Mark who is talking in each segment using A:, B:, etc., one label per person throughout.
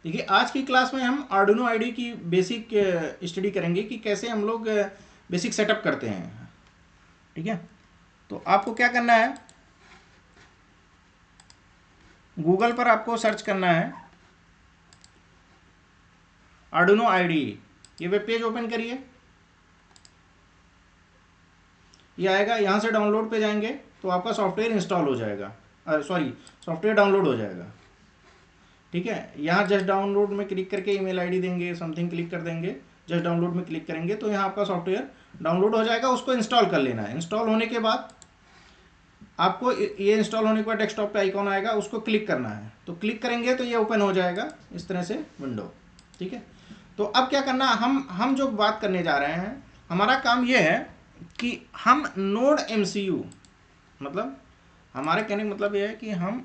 A: देखिए आज की क्लास में हम आर्डिनो आईडी की बेसिक स्टडी करेंगे कि कैसे हम लोग बेसिक सेटअप करते हैं। ठीक है, तो आपको क्या करना है, गूगल पर आपको सर्च करना है आर्डिनो आईडी। ये वेब पेज ओपन करिए, ये आएगा। यहाँ से डाउनलोड पे जाएंगे तो आपका सॉफ्टवेयर इंस्टॉल हो जाएगा, सॉरी सॉफ्टवेयर डाउनलोड हो जाएगा। ठीक है, यहाँ जस्ट डाउनलोड में क्लिक करके ईमेल आईडी देंगे, समथिंग क्लिक कर देंगे, जस्ट डाउनलोड में क्लिक करेंगे तो यहाँ आपका सॉफ्टवेयर डाउनलोड हो जाएगा। उसको इंस्टॉल कर लेना है। इंस्टॉल होने के बाद आपको ये इंस्टॉल होने के बाद डेस्कटॉप पे आइकॉन आएगा, उसको क्लिक करना है। तो क्लिक करेंगे तो ये ओपन हो जाएगा इस तरह से विंडो। ठीक है, तो अब क्या करना, हम जो बात करने जा रहे हैं, हमारा काम ये है कि हम नोड एमसीयू, मतलब हमारे कहने का मतलब ये है कि हम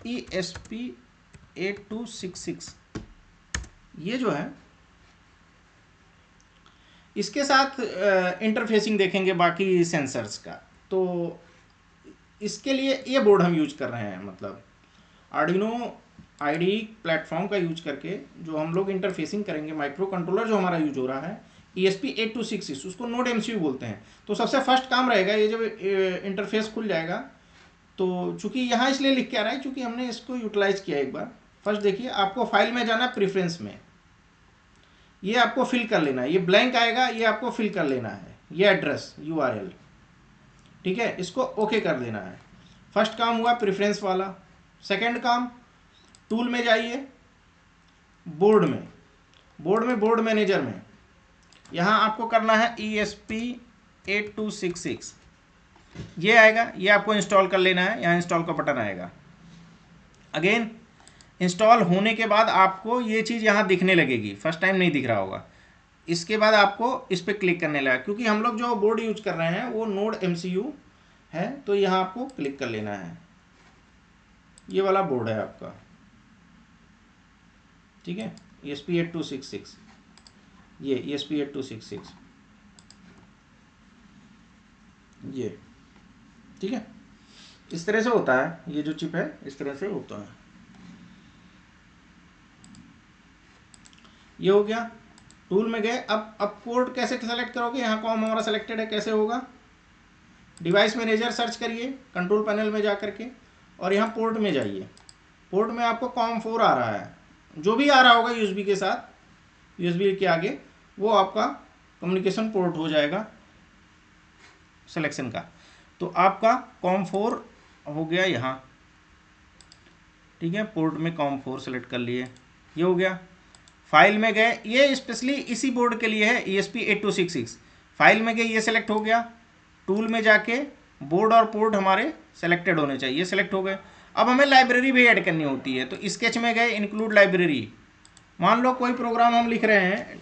A: ESP8266 ये जो है इसके साथ इंटरफेसिंग देखेंगे बाकी सेंसर्स का। तो इसके लिए ये बोर्ड हम यूज कर रहे हैं, मतलब आर्डिनो आईडी प्लेटफॉर्म का यूज करके जो हम लोग इंटरफेसिंग करेंगे। माइक्रो कंट्रोलर जो हमारा यूज हो रहा है ESP8266, उसको नोड एमसीयू बोलते हैं। तो सबसे फर्स्ट काम रहेगा, ये जब इंटरफेस खुल जाएगा तो चूंकि यहाँ इसलिए लिख के आ रहा है क्योंकि हमने इसको यूटिलाइज किया एक बार। फर्स्ट देखिए, आपको फाइल में जाना, प्रेफरेंस में ये आपको फिल कर लेना है। ये ब्लैंक आएगा, ये आपको फिल कर लेना है, ये एड्रेस URL। ठीक है, इसको ओके कर देना है। फर्स्ट काम हुआ प्रेफरेंस वाला। सेकंड काम, टूल में जाइए, बोर्ड में बोर्ड मैनेजर में यहाँ आपको करना है ESP8266। ये आएगा, ये आपको इंस्टॉल कर लेना है। यहाँ इंस्टॉल का बटन आएगा। अगेन इंस्टॉल होने के बाद आपको ये चीज़ यहाँ दिखने लगेगी, फर्स्ट टाइम नहीं दिख रहा होगा। इसके बाद आपको इस पर क्लिक करने लगा, क्योंकि हम लोग जो बोर्ड यूज कर रहे हैं वो नोड एमसीयू है। तो यहाँ आपको क्लिक कर लेना है, ये वाला बोर्ड है आपका। ठीक है, ESP8266, ये ESP8266 ये। ठीक है, इस तरह से होता है, ये जो चिप है इस तरह से होता है। ये हो गया, टूल में गए। अब पोर्ट कैसे सेलेक्ट करोगे, यहाँ कॉम हमारा सेलेक्टेड है, कैसे होगा, डिवाइस मैनेजर सर्च करिए कंट्रोल पैनल में जा करके और यहाँ पोर्ट में जाइए। पोर्ट में आपको COM4 आ रहा है, जो भी आ रहा होगा USB के साथ, USB के आगे वो आपका कम्युनिकेशन पोर्ट हो जाएगा सिलेक्शन का। तो आपका COM4 हो गया यहाँ। ठीक है, पोर्ट में COM4 सेलेक्ट कर लिए, ये हो गया। फाइल में गए, ये स्पेशली इसी बोर्ड के लिए है ESP8266। फाइल में गए, ये सेलेक्ट हो गया। टूल में जाके बोर्ड और पोर्ट हमारे सेलेक्टेड होने चाहिए, ये सेलेक्ट हो गए। अब हमें लाइब्रेरी भी ऐड करनी होती है, तो स्केच में गए, इंक्लूड लाइब्रेरी। मान लो कोई प्रोग्राम हम लिख रहे हैं,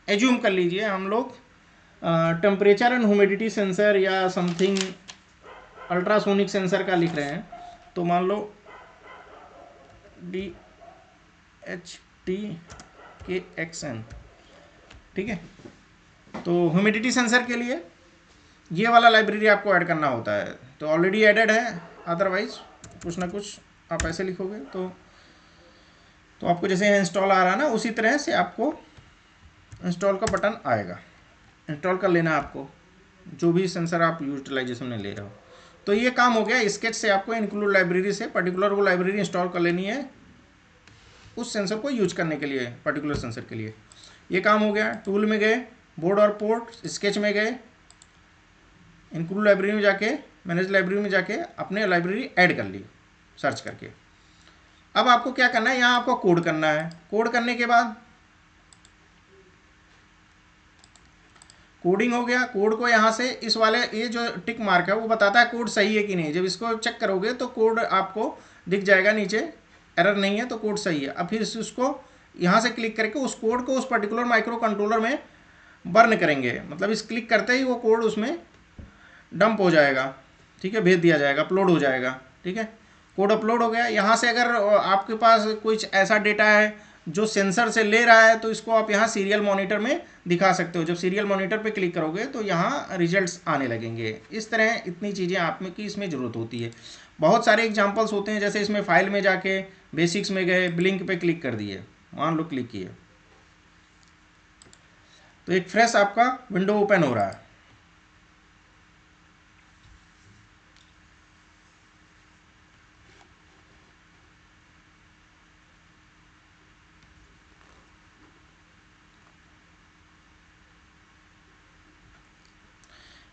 A: एज्यूम कर लीजिए हम लोग टेम्परेचर एंड ह्यूमिडिटी सेंसर या समथिंग अल्ट्रासोनिक सेंसर का लिख रहे हैं। तो मान लो DHTKXN। ठीक है, तो ह्यूमिडिटी सेंसर के लिए ये वाला लाइब्रेरी आपको ऐड करना होता है। तो ऑलरेडी एडेड है, अदरवाइज कुछ ना कुछ आप ऐसे लिखोगे तो आपको जैसे इंस्टॉल आ रहा है ना, उसी तरह से आपको इंस्टॉल का बटन आएगा। इंस्टॉल कर लेना आपको, जो भी सेंसर आप यूटिलाइजेशन में ले रहे हो। तो ये काम हो गया। स्केच से आपको इंक्लूड लाइब्रेरी से पर्टिकुलर वो लाइब्रेरी इंस्टॉल कर लेनी है उस सेंसर को यूज करने के लिए, पर्टिकुलर सेंसर के लिए। ये काम हो गया। टूल में गए, बोर्ड और पोर्ट, स्केच में गए, इंक्लूड लाइब्रेरी में जाके, मैनेज लाइब्रेरी में जाके अपने लाइब्रेरी ऐड कर ली सर्च करके। अब आपको क्या करना है, यहाँ आपको कोड करना है। कोड करने के बाद कोडिंग हो गया। कोड को यहाँ से इस वाले ये जो टिक मार्क है वो बताता है कोड सही है कि नहीं। जब इसको चेक करोगे तो कोड आपको दिख जाएगा नीचे, एरर नहीं है तो कोड सही है। अब फिर उसको यहाँ से क्लिक करके उस कोड को उस पर्टिकुलर माइक्रो कंट्रोलर में बर्न करेंगे, मतलब इस क्लिक करते ही वो कोड उसमें डंप हो जाएगा। ठीक है, भेज दिया जाएगा, अपलोड हो जाएगा। ठीक है, कोड अपलोड हो गया। यहाँ से अगर आपके पास कुछ ऐसा डेटा है जो सेंसर से ले रहा है तो इसको आप यहाँ सीरियल मॉनिटर में दिखा सकते हो। जब सीरियल मॉनिटर पे क्लिक करोगे तो यहाँ रिजल्ट्स आने लगेंगे। इस तरह इतनी चीज़ें आप में की इसमें ज़रूरत होती है। बहुत सारे एग्जांपल्स होते हैं, जैसे इसमें फाइल में जाके बेसिक्स में गए, ब्लिंक पे क्लिक कर दिए, मान लो क्लिक किए, तो एक फ्रेश आपका विंडो ओपन हो रहा है।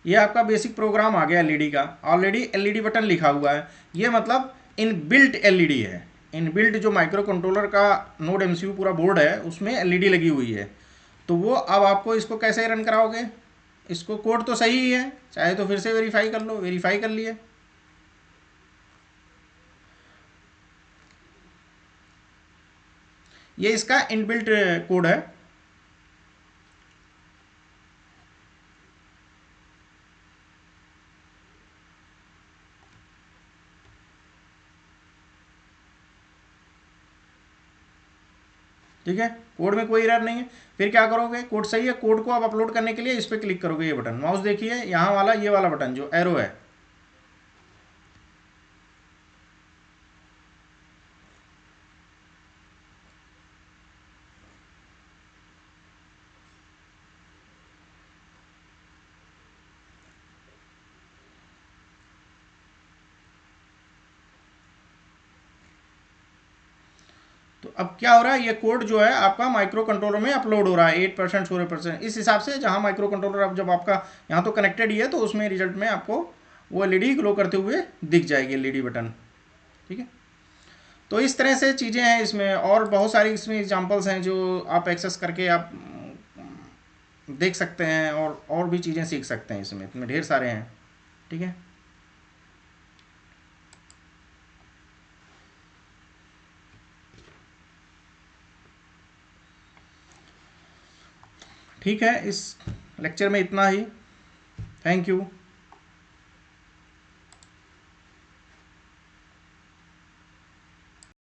A: ये आपका बेसिक प्रोग्राम आ गया एलईडी का। ऑलरेडी एलईडी बटन लिखा हुआ है, ये मतलब इनबिल्ट एलईडी है। इनबिल्ट जो माइक्रो कंट्रोलर का नोड एमसीयू पूरा बोर्ड है उसमें एलईडी लगी हुई है। तो वो अब आपको इसको कैसे रन कराओगे, इसको कोड तो सही ही है, चाहे तो फिर से वेरीफाई कर लो, वेरीफाई कर लिए। ये इसका इनबिल्ट कोड है। ठीक है, कोड में कोई एरर नहीं है। फिर क्या करोगे, कोड सही है, कोड को आप अपलोड करने के लिए इस पर क्लिक करोगे, ये बटन माउस देखिए यहाँ वाला, ये वाला बटन जो एरो है। तो अब क्या हो रहा है, ये कोड जो है आपका माइक्रो कंट्रोलर में अपलोड हो रहा है 8% 16%, इस हिसाब से जहाँ माइक्रो कंट्रोलर अब जब आपका यहाँ तो कनेक्टेड ही है, तो उसमें रिजल्ट में आपको वो एलईडी ग्लो करते हुए दिख जाएगी, एलईडी बटन। ठीक है, तो इस तरह से चीज़ें हैं इसमें, और बहुत सारी इसमें एग्जांपल्स हैं जो आप एक्सेस करके आप देख सकते हैं, और भी चीज़ें सीख सकते हैं इसमें ढेर सारे हैं। ठीक है, ठीक है, इस लेक्चर में इतना ही। Thank you.